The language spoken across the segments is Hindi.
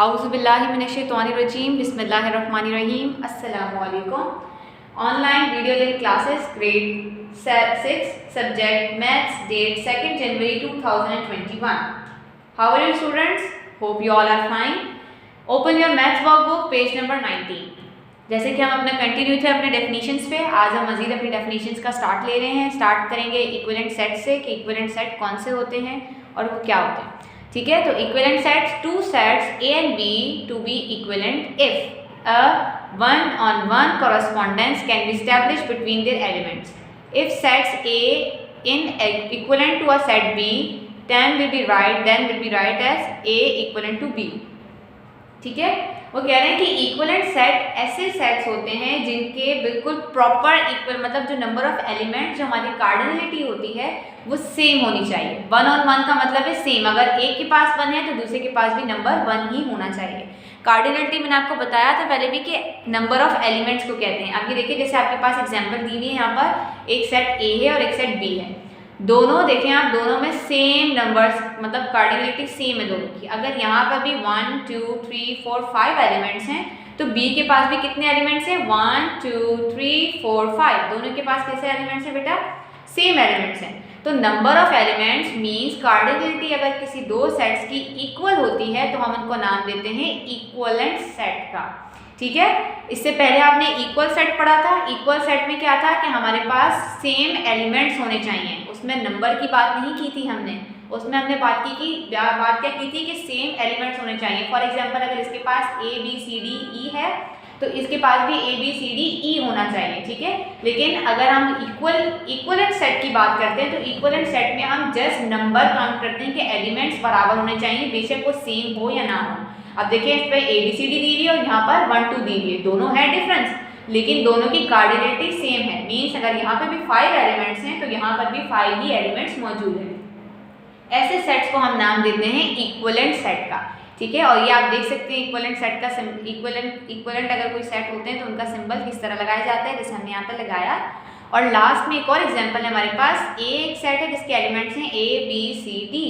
औज़ुबिल्लाहिमिनश्शैतानिर्रजीम बिस्मिल्लाहिर्रहमानिर्रहीम अस्सलामुअलैकुम। Online video lecture classes grade 6 subject maths date 2 January 2021। How are you students? Hope you all are fine. Open your maths workbook page number 19। जैसे कि हम अपना कंटिन्यू थे अपने डेफिनेशंस पे, आज हम मजीद अपनी डेफिनेशंस का स्टार्ट ले रहे हैं। स्टार्ट करेंगे इक्विवेलेंट सेट से कि इक्विवेलेंट सेट कौन से होते हैं और वो क्या होते हैं। ठीक है, तो equivalent sets, two sets A and B to be equivalent if a one-on-one correspondence can be established between their elements. If sets A in equivalent to a set B, then will be right as A equivalent to B. ठीक है, वो कह रहे हैं कि इक्विवेलेंट सेट ऐसे सेट्स होते हैं जिनके बिल्कुल प्रॉपर इक्वल, मतलब जो नंबर ऑफ एलिमेंट जो हमारी कार्डिनलिटी होती है वो सेम होनी चाहिए। वन ऑन वन का मतलब है सेम, अगर एक के पास वन है तो दूसरे के पास भी नंबर वन ही होना चाहिए। कार्डिनलिटी मैंने आपको बताया था पहले भी कि नंबर ऑफ एलिमेंट्स को कहते हैं। अब ये देखिए, जैसे आपके पास एग्जाम्पल दी हुई है, यहाँ पर एक सेट ए है और एक सेट बी है। दोनों देखें आप, दोनों में सेम नंबर्स, मतलब कार्डिनलिटी सेम है दोनों की। अगर यहाँ पर भी 1 2 3 4 5 एलिमेंट्स हैं तो बी के पास भी कितने एलिमेंट्स हैं? 1 2 3 4 5। दोनों के पास कैसे एलिमेंट्स हैं बेटा? सेम एलिमेंट्स हैं। तो number of elements means cardinality अगर किसी दो सेट्स की इक्वल होती है तो हम उनको नाम देते हैं इक्विवेलेंट सेट का। ठीक है, इससे पहले आपने इक्वल सेट पढ़ा था। इक्वल सेट में क्या था कि हमारे पास सेम एलिमेंट्स होने चाहिए। उसमें नंबर की बात नहीं की थी हमने, उसमें हमने बात क्या की थी कि सेम एलिमेंट्स होने चाहिए। फॉर एग्जांपल, अगर इसके पास A B C D E है तो इसके पास भी A B C D E होना चाहिए। ठीक है, लेकिन अगर हम इक्विवेलेंट सेट की बात करते हैं तो इक्विवेलेंट सेट में हम जस्ट नंबर काउंट करते हैं कि एलिमेंट्स बराबर होने चाहिए, बेशक वो सेम हो या ना हो। अब देखिए, इस पर A B C D दी हुई है और यहाँ पर 1 2 दी हुई है, दोनों है डिफरेंस, लेकिन दोनों की कार्डिनलिटी सेम है। मीन्स अगर यहाँ पे भी 5 एलिमेंट्स हैं तो यहाँ पर भी 5 ही एलिमेंट्स मौजूद हैं। ऐसे सेट्स को हम नाम देते हैं इक्विवेलेंट सेट का। ठीक है, और ये आप देख सकते हैं इक्विवेलेंट सेट का इक्विवेलेंट अगर कोई सेट होते हैं तो उनका सिंबल किस तरह लगाया जाता है, जैसे हमने यहाँ पर लगाया। और लास्ट में एक और एग्जाम्पल है हमारे पास। A एक सेट है जिसके एलिमेंट्स हैं A B C D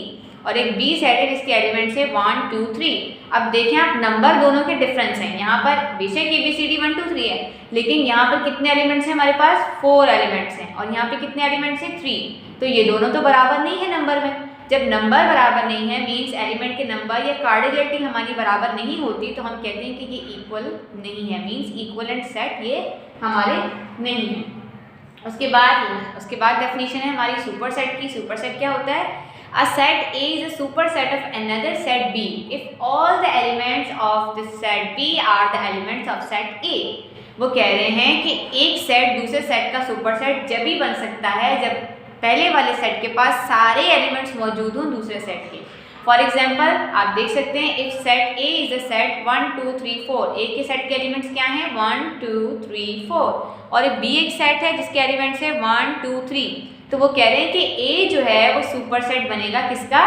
और एक B सेट है जिसके एलिमेंट्स है 1 2 3। अब देखें आप, नंबर दोनों के डिफरेंस हैं। यहाँ पर बेशक A B C D 1 2 3 है, लेकिन यहाँ पर कितने एलिमेंट्स हैं हमारे पास? 4 एलिमेंट्स हैं। और यहाँ पे कितने एलिमेंट्स हैं? 3। तो ये दोनों तो बराबर नहीं है नंबर में। जब नंबर बराबर नहीं है मीन्स एलिमेंट के नंबर या कार्डिनलिटी हमारी बराबर नहीं होती तो हम कहते हैं कि ये इक्वल नहीं है, मीन्स इक्विवेलेंट सेट ये हमारे नहीं है। उसके बाद डेफिनेशन है हमारी सुपर सेट की। सुपर सेट क्या होता है? A set A is a superset of another set B if all the elements of the set B are the elements of set A। वो कह रहे हैं कि एक सेट दूसरे सेट का सुपरसेट जब भी बन सकता है जब पहले वाले सेट के पास सारे एलिमेंट्स मौजूद हों दूसरे सेट के। फॉर एग्जाम्पल, आप देख सकते हैं if set A is a set 1 2 3 4। A के सेट के एलिमेंट्स क्या हैं? 1 2 3 4। और B एक सेट है जिसके एलिमेंट्स है 1 2 3। तो वो कह रहे हैं कि A जो है वो सुपरसेट बनेगा किसका?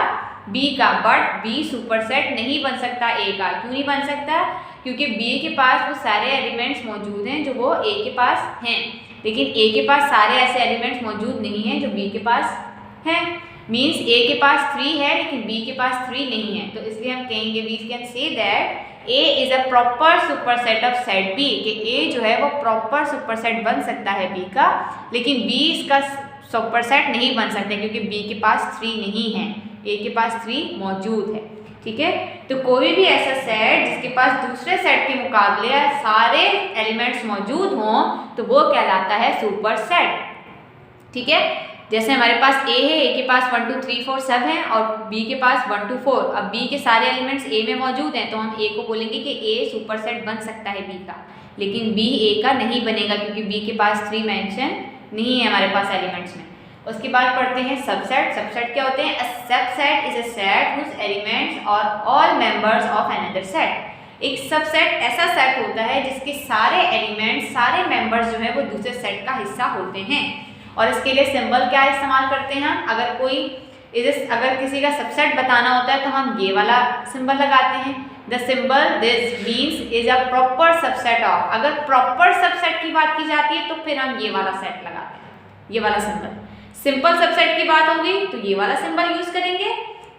B का। बट B सुपरसेट नहीं बन सकता A का। क्यों नहीं बन सकता? क्योंकि B के पास वो सारे एलिमेंट्स मौजूद हैं जो वो A के पास हैं, लेकिन A के पास सारे ऐसे एलिमेंट्स मौजूद नहीं हैं जो B के पास हैं। मीन्स A के पास 3 है लेकिन B के पास 3 नहीं है। तो इसलिए हम कहेंगे we can say that A is a proper superset of set B, कि A जो है वो प्रॉपर सुपरसेट बन सकता है B का, लेकिन B इसका सुपरसेट नहीं बन सकते क्योंकि B के पास 3 नहीं है, A के पास 3 मौजूद है। ठीक है, तो कोई भी ऐसा सेट जिसके पास दूसरे सेट के मुकाबले सारे एलिमेंट्स मौजूद हों तो वो कहलाता है सुपरसेट। ठीक है, जैसे हमारे पास A है, A के पास 1 2 3 4 सब हैं और B के पास 1 2 4। अब B के सारे एलिमेंट्स A में मौजूद हैं तो हम A को बोलेंगे कि A सुपरसेट बन सकता है B का, लेकिन B A का नहीं बनेगा क्योंकि B के पास 3 मेंशन नहीं है हमारे पास एलिमेंट्स में। उसके बाद पढ़ते हैं सबसेट। सबसेट क्या होते हैं? A subset is a set whose elements are all members of another set. एक सबसेट ऐसा सेट होता है जिसके सारे एलिमेंट्स, सारे मेंबर्स जो है वो दूसरे सेट का हिस्सा होते हैं। और इसके लिए सिंबल क्या इस्तेमाल करते हैं? अगर किसी का सबसेट बताना होता है तो हम ये वाला सिंबल लगाते हैं। The symbol this means is a proper subset of. अगर प्रॉपर सबसेट की बात की जाती है तो फिर हम ये वाला सेट लगाते हैं, ये वाला सिंबल। सिंपल सबसेट की बात होगी तो ये वाला सिंबल यूज करेंगे,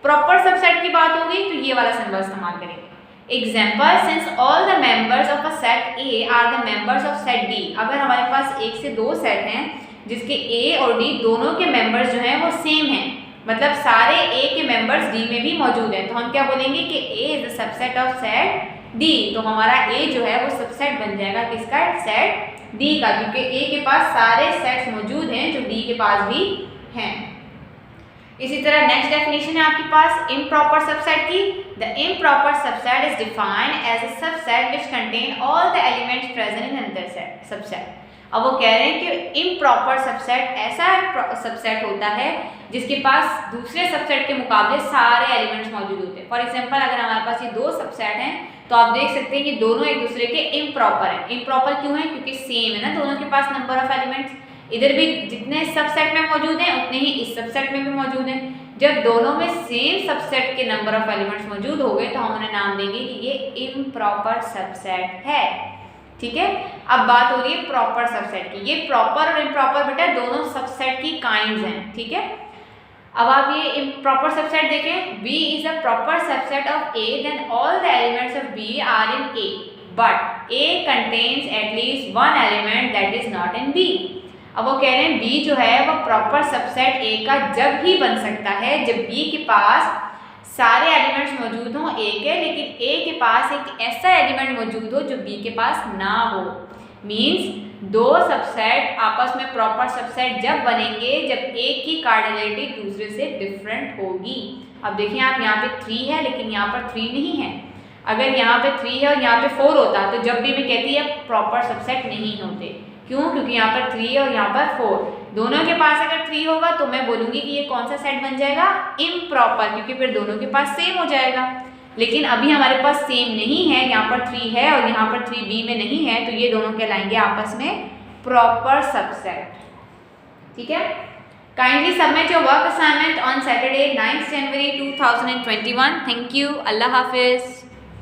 प्रॉपर सबसेट की बात होगी तो ये वाला सिंबल इस्तेमाल करेंगे। Example, since all the members of a set A R the members of set D. अगर हमारे पास एक से दो सेट हैं जिसके ए और डी दोनों के मेंबर्स जो हैं वो सेम हैं, मतलब सारे ए के मेंबर्स डी में भी मौजूद हैं, तो हम क्या बोलेंगे कि A is the subset of set D. तो हमारा ए जो है वो सबसेट बन जाएगा किसका, सेट डी का, क्योंकि ए के पास सारे सेट्स मौजूद हैं जो डी के पास भी हैं। इसी तरह नेक्स्ट डेफिनेशन है आपके पास इम्प्रॉपर सबसेट की। The improper subset is defined as a subset which contain all the elements present in another subset. अब वो कह रहे हैं कि इम्प्रॉपर सबसेट ऐसा सबसेट होता है जिसके पास दूसरे सबसेट के मुकाबले सारे एलिमेंट्स मौजूद होते हैं। फॉर एग्जांपल, अगर हमारे पास ये दो सबसेट हैं तो आप देख सकते हैं कि दोनों एक दूसरे के इम्प्रॉपर हैं। इम्प्रॉपर क्यों है, क्योंकि सेम है ना दोनों के पास नंबर ऑफ एलिमेंट्स, इधर भी जितने सबसेट में मौजूद हैं उतने ही इस सबसेट में भी मौजूद हैं। जब दोनों में सेम सबसेट के नंबर ऑफ एलिमेंट्स मौजूद हो गए तो हम उन्हें नाम देंगे कि ये इम्प्रॉपर सबसेट है। ठीक है, अब बात हो रही है प्रॉपर सबसेट की। ये प्रॉपर और इम्प्रॉपर बेटा दोनों सबसेट की काइंड्स हैं। ठीक है, अब आप ये इम्प्रॉपर सबसेट देखें, B is a proper subset of A, then all the elements of B are in A, but A contains at least one element that is not in B। अब वो कह रहे हैं B जो है वो प्रॉपर सबसेट A का जब ही बन सकता है जब B के पास सारे एलिमेंट्स मौजूद हों A के, लेकिन A के पास एक ऐसा एलिमेंट मौजूद हो जो B के पास ना हो। मीन्स दो सबसेट आपस में प्रॉपर सबसेट जब बनेंगे जब एक की कार्डिनलिटी दूसरे से डिफरेंट होगी। अब देखिए आप यहाँ पे 3 है लेकिन यहाँ पर 3 नहीं है। अगर यहाँ पे 3 है और यहाँ पे 4 होता तो जब भी मैं कहती है प्रॉपर सबसेट नहीं होते। क्यों, क्योंकि यहाँ पर 3 है और यहाँ पर 4, दोनों के पास अगर 3 होगा तो मैं बोलूँगी कि ये कौन सा सेट बन जाएगा, इम्प्रॉपर, क्योंकि फिर दोनों के पास सेम हो जाएगा। लेकिन अभी हमारे पास सेम नहीं है, यहाँ पर 3 है और यहाँ पर 3 B में नहीं है, तो ये दोनों कहलाएंगे आपस में प्रॉपर सबसेट। ठीक है, kindly submit your work assignment on Saturday 9 January 2021। Thank you, अल्लाह हाफिज़।